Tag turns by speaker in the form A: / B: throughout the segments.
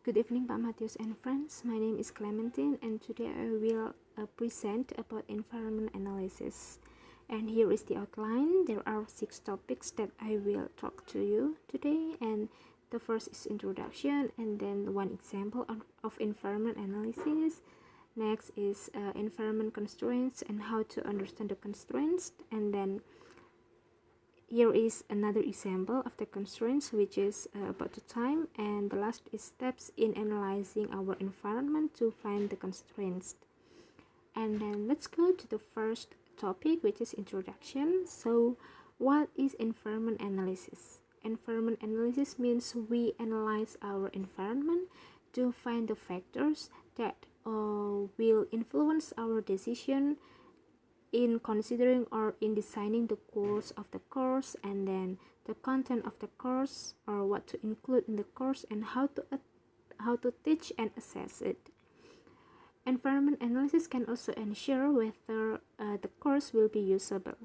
A: Good evening, Pak Matthias and friends. My name is Clementine, and today I will present about environment analysis. And here is the outline. There are 6 topics that I will talk to you today, and the first is introduction, and then one example of environment analysis. Next is environment constraints and how to understand the constraints, and then here is another example of the constraints, which is about the time, and the last is steps in analyzing our environment to find the constraints. And then let's go to the first topic, which is introduction. So what is environment analysis? Environment analysis means we analyze our environment to find the factors that will influence our decision in considering or in designing the goals of the course, and then the content of the course, or what to include in the course, and how to teach and assess it. Environment analysis can also ensure whether the course will be usable.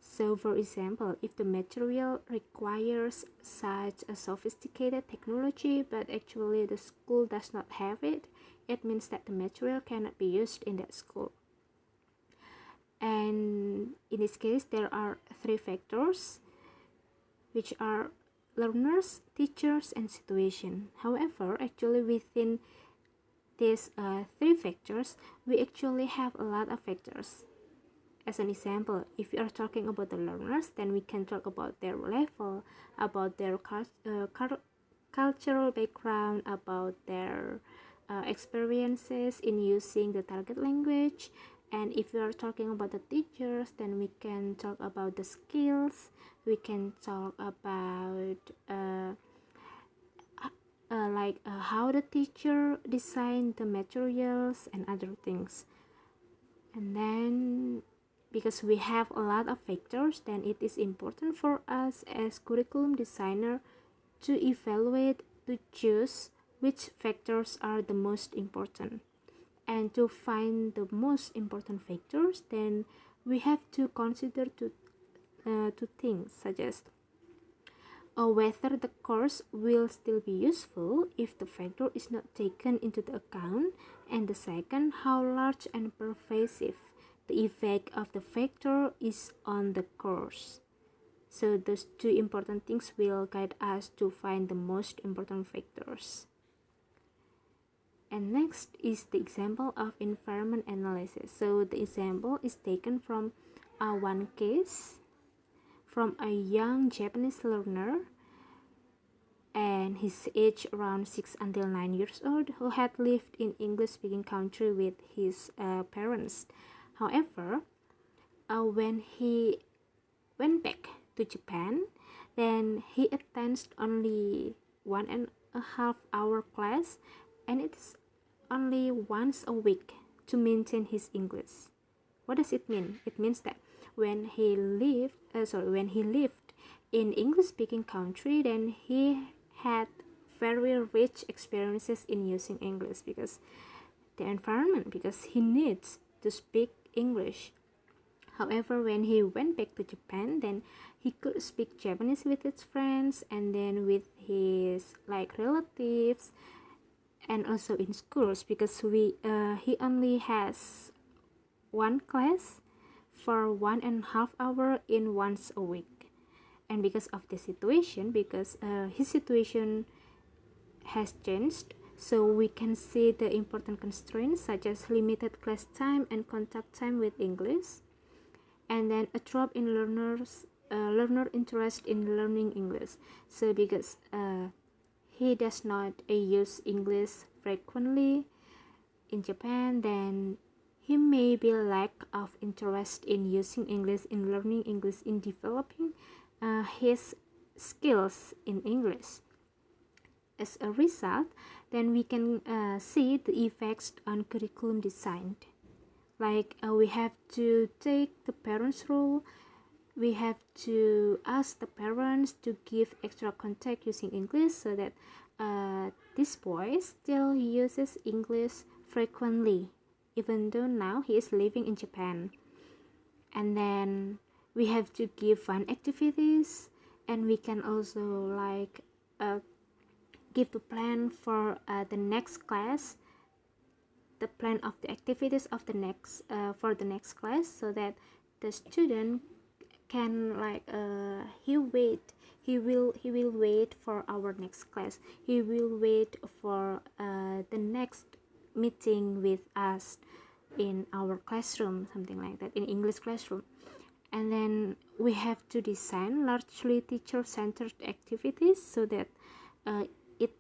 A: So for example, if the material requires such a sophisticated technology but actually the school does not have it, it means that the material cannot be used in that school. And in this case, there are 3 factors, which are learners, teachers, and situation. However, actually within these 3 factors, we actually have a lot of factors. As an example, if we are talking about the learners, then we can talk about their level, about their cultural background, about their experiences in using the target language. And if we are talking about the teachers, then we can talk about the skills, we can talk about how the teacher designed the materials and other things. And then because we have a lot of factors, then it is important for us as curriculum designer to evaluate, to choose which factors are the most important. And to find the most important factors, then we have to consider two things, such as whether the course will still be useful if the factor is not taken into the account, and the second, how large and pervasive the effect of the factor is on the course. So those 2 important things will guide us to find the most important factors. And next is the example of environment analysis. So the example is taken from one case from a young Japanese learner, and his age around 6 until 9 years old, who had lived in English-speaking country with his parents. However, when he went back to Japan, then he attends only 1.5 hour class, and it's only once a week to maintain his English. What does it mean? It means that when he lived in English-speaking country, then he had very rich experiences in using English because the environment, because he needs to speak English. However, when he went back to Japan, then he could speak Japanese with his friends, and then with his relatives, and also in schools, because he only has one class for 1.5 hour in once a week. And because of the situation, because his situation has changed, so we can see the important constraints such as limited class time and contact time with English, and then a drop in learner interest in learning English. So because he does not use English frequently in Japan, then he may be lack of interest in using English, in learning English, in developing his skills in English. As a result, then we can see the effects on curriculum design. We have to take the parents' role. We have to ask the parents to give extra contact using English so that this boy still uses English frequently, even though now he is living in Japan. And then we have to give fun activities, and we can also give the plan for the next class, the plan of the activities of the next for the next class, so that the student can he will wait for our next class, he will wait for the next meeting with us in our classroom, something like that, in English classroom. And then we have to design largely teacher-centered activities so that it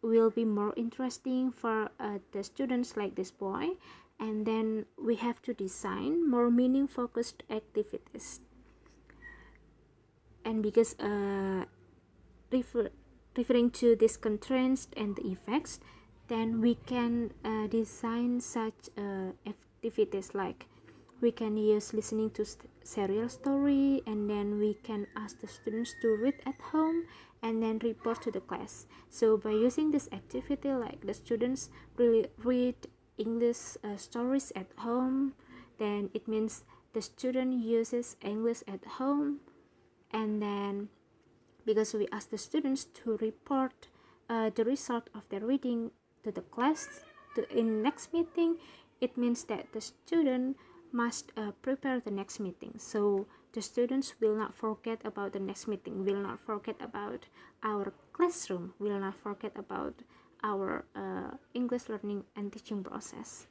A: will be more interesting for the students like this boy. And then we have to design more meaning-focused activities. And because referring to these constraints and the effects, then we can design such activities, like we can use listening to serial story, and then we can ask the students to read at home and then report to the class. So by using this activity, like the students really read English stories at home, then it means the student uses English at home. And then because we ask the students to report the result of their reading to the class in next meeting, it means that the student must prepare the next meeting. So the students will not forget about the next meeting, will not forget about our classroom, will not forget about our English learning and teaching process.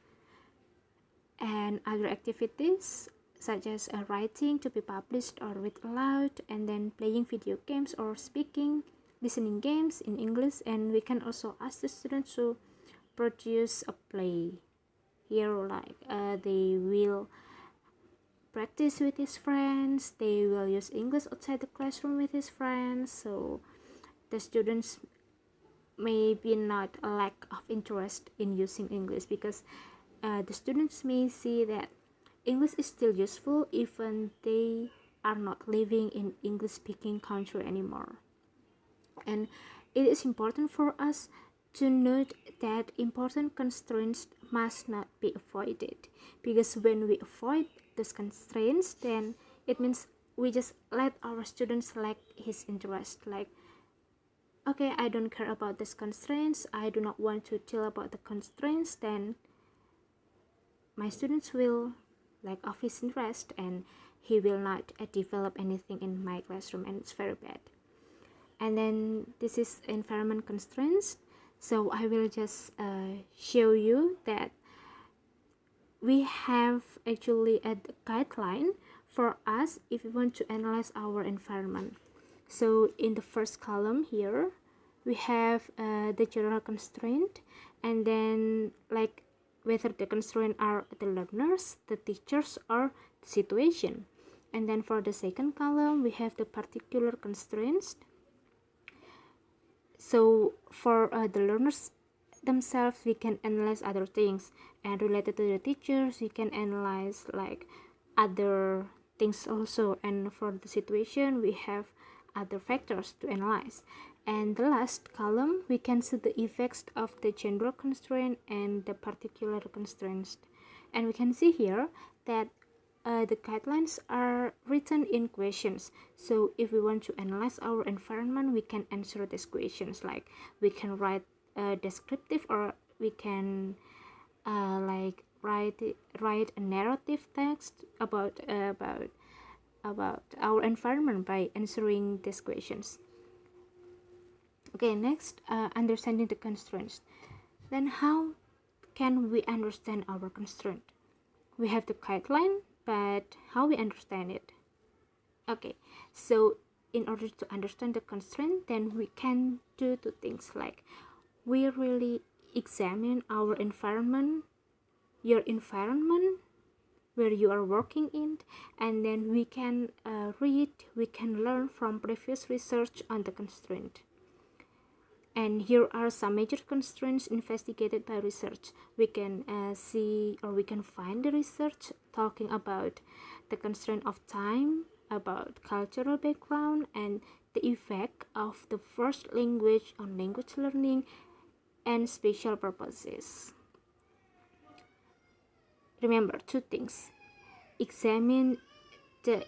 A: And other activities such as writing to be published or read aloud, and then playing video games or speaking, listening games in English. And we can also ask the students to produce a play. Here, like they will practice with his friends, they will use English outside the classroom with his friends. So the students may be not a lack of interest in using English, because the students may see that English is still useful even they are not living in English speaking country anymore. And it is important for us to note that important constraints must not be avoided, because when we avoid those constraints, then it means we just let our students lack his interest. Like, okay, I don't care about these constraints, I do not want to tell about the constraints, then my students will lack of his interest and he will not develop anything in my classroom, and it's very bad. And then this is environment constraints. So I will just show you that we have actually a guideline for us if we want to analyze our environment. So in the first column here, we have the general constraint, and then like whether the constraint are the learners, the teachers, or the situation. And then for the second column, we have the particular constraints. So for the learners themselves, we can analyze other things, and related to the teachers, we can analyze like other things also. And for the situation, we have other factors to analyze. And the last column, we can see the effects of the general constraint and the particular constraints. And we can see here that the guidelines are written in questions. So if we want to analyze our environment, we can answer these questions. Like we can write a descriptive, or we can like write a narrative text about our environment by answering these questions. Okay, next, understanding the constraints. Then how can we understand our constraint? We have the guideline, but how we understand it? Okay, so in order to understand the constraint, then we can do two things. Like we really examine our environment, your environment where you are working in, and then we can read, we can learn from previous research on the constraint. And here are some major constraints investigated by research. We can see, or we can find the research talking about the constraint of time, about cultural background, and the effect of the first language on language learning, and special purposes. Remember two things: examine the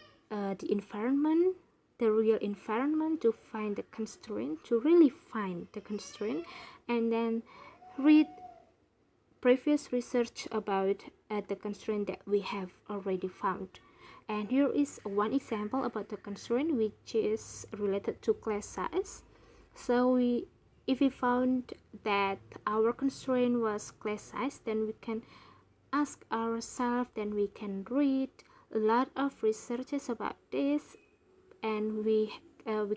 A: environment the real environment to find the constraint, to really find the constraint, and then read previous research about the constraint that we have already found. And here is one example about the constraint which is related to class size. So if we found that our constraint was class size, then we can ask ourselves, then we can read a lot of researches about this, and we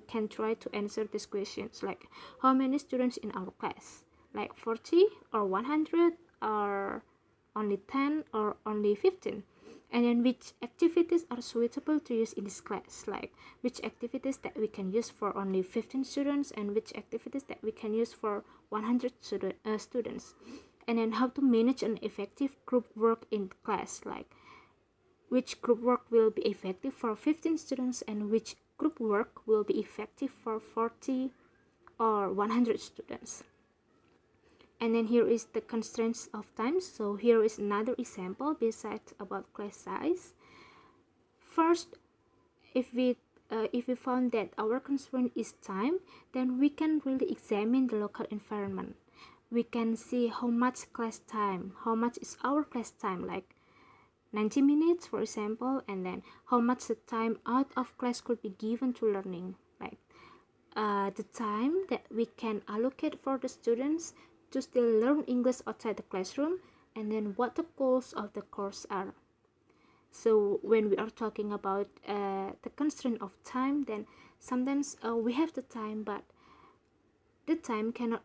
A: can try to answer these questions like how many students in our class, like 40 or 100 or only 10 or only 15, and then which activities are suitable to use in this class, like which activities that we can use for only 15 students and which activities that we can use for 100 students, and then how to manage an effective group work in class, like which group work will be effective for 15 students and which group work will be effective for 40 or 100 students. And then here is the constraints of time. So here is another example besides about class size. First, if we found that our constraint is time, then we can really examine the local environment. We can see how much class time, how much is our class time, like 90 minutes for example, and then how much the time out of class could be given to learning, like the time that we can allocate for the students to still learn English outside the classroom, and then what the goals of the course are. So when we are talking about the constraint of time, then sometimes we have the time, but the time cannot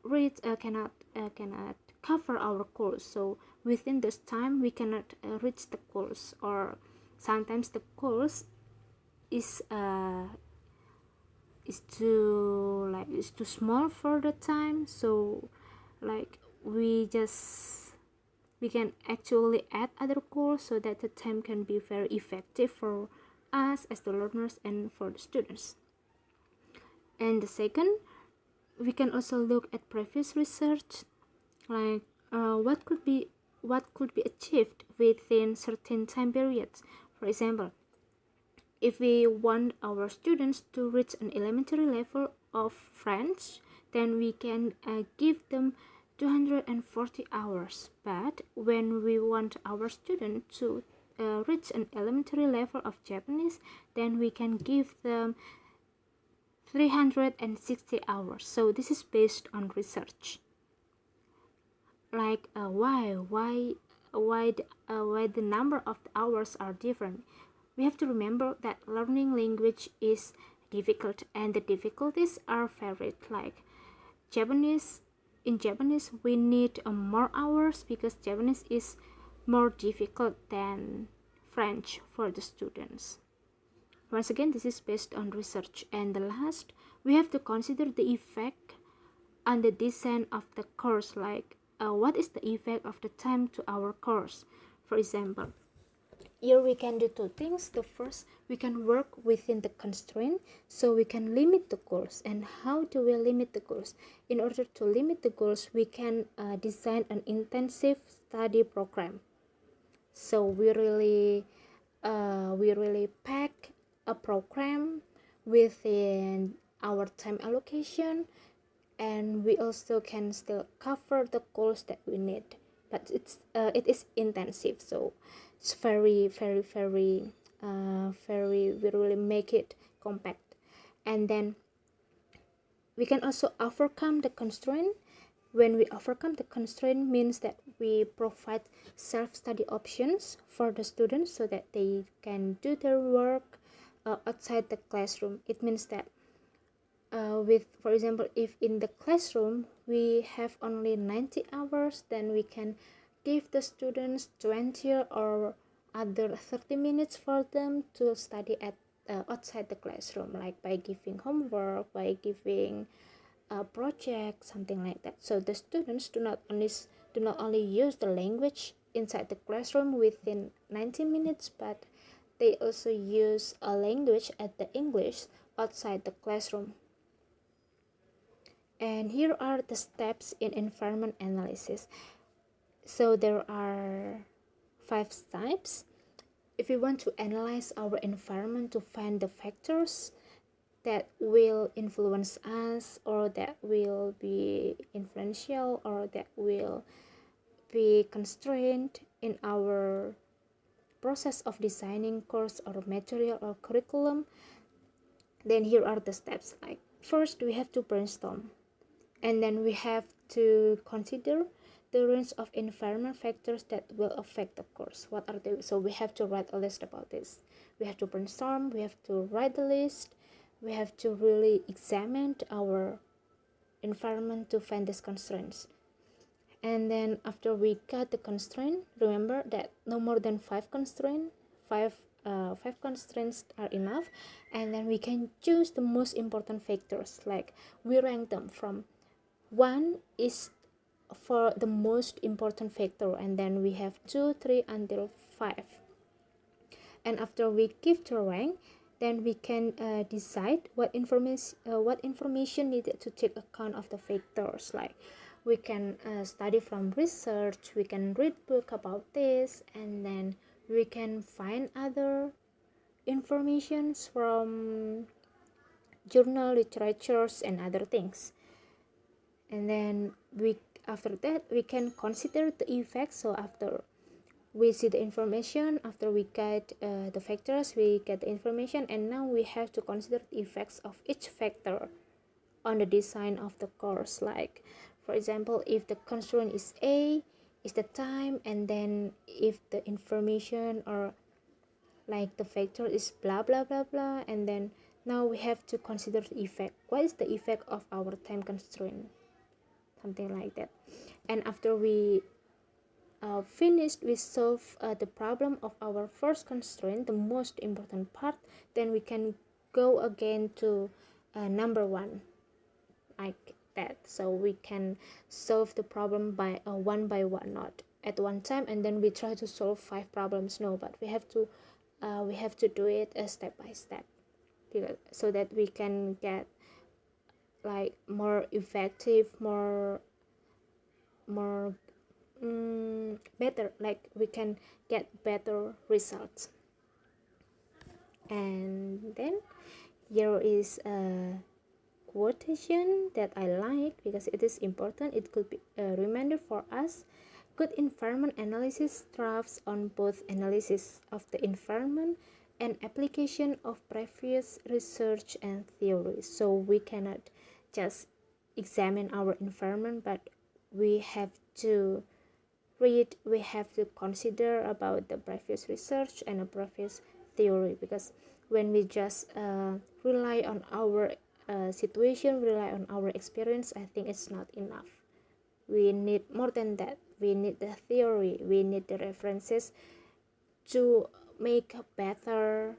A: cover our course. So within this time we cannot reach the course, or sometimes the course is too small for the time. So like we can actually add other course so that the time can be very effective for us as the learners and for the students. And the second, we can also look at previous research, like what could be achieved within certain time periods. For example, if we want our students to reach an elementary level of French, then we can give them 240 hours. But when we want our student to reach an elementary level of Japanese, then we can give them 360 hours. So this is based on research. Like why the number of the hours are different. We have to remember that learning language is difficult, and the difficulties are varied. Like in Japanese we need more hours because Japanese is more difficult than French for the students. Once again, this is based on research. And the last, we have to consider the effect on the design of the course, like what is the effect of the time to our course. For example, here we can do two things. The first, we can work within the constraint, so we can limit the goals. And how do we limit the goals? In order to limit the goals, we can design an intensive study program. So we really pack a program within our time allocation, and we also can still cover the goals that we need, but it is intensive, so it's very we really make it compact. And then we can also overcome the constraint. When we overcome the constraint means that we provide self-study options for the students so that they can do their work outside the classroom. It means that for example, if in the classroom we have only 90 hours, then we can give the students 20 or other 30 minutes for them to study at outside the classroom, like by giving homework, by giving a project, something like that. So the students do not only use the language inside the classroom within 90 minutes, but they also use a language at the English outside the classroom. And here are the steps in environment analysis. So there are 5 steps. If we want to analyze our environment to find the factors that will influence us, or that will be influential, or that will be constrained in our process of designing course or material or curriculum, then here are the steps. Like, first we have to brainstorm, and then we have to consider the range of environment factors that will affect the course. What are they? So we have to write a list about this. We have to brainstorm, we have to write the list, we have to really examine our environment to find these constraints. And then after we got the constraint, remember that no more than five constraints are enough. And then we can choose the most important factors, like we rank them from 1 is for the most important factor, and then we have 2, 3 until 5. And after we give the rank, then we can decide what information needed to take account of the factors. Like, we can study from research, we can read book about this, and then we can find other informations from journal, literatures, and other things. And then after that we can consider the effects. So after we see the information, after we get the factors, we get the information, and now we have to consider the effects of each factor on the design of the course. Like, for example, if the constraint is A, is the time, and then if the information or like the factor is blah blah blah blah, and then now we have to consider the effect. What is the effect of our time constraint? Something like that. And after we finished, we solve the problem of our first constraint, the most important part, then we can go again to number 1, like that. So we can solve the problem by one by one, not at one time, and then we try to solve 5 problems. No, but we have to do it step by step, so that we can get like more effective, more better, like we can get better results. And then here is a quotation that I like because it is important. It could be a reminder for us. Good environment analysis thrives on both analysis of the environment and application of previous research and theory. So we cannot just examine our environment, but we have to read, we have to consider about the previous research and the previous theory, because when we just rely on our situation, rely on our experience, I think it's not enough. We need more than that. We need the theory, we need the references to make a better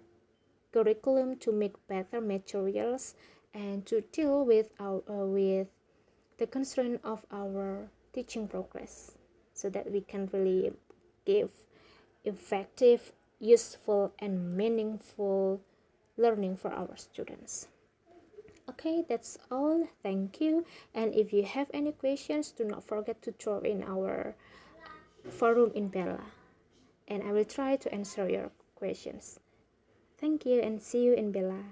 A: curriculum, to make better materials, and to deal with with the constraint of our teaching progress, so that we can really give effective, useful, and meaningful learning for our students. Okay, that's all. Thank you. And if you have any questions, do not forget to throw in our forum in Bella, and I will try to answer your questions. Thank you, and see you in Bella.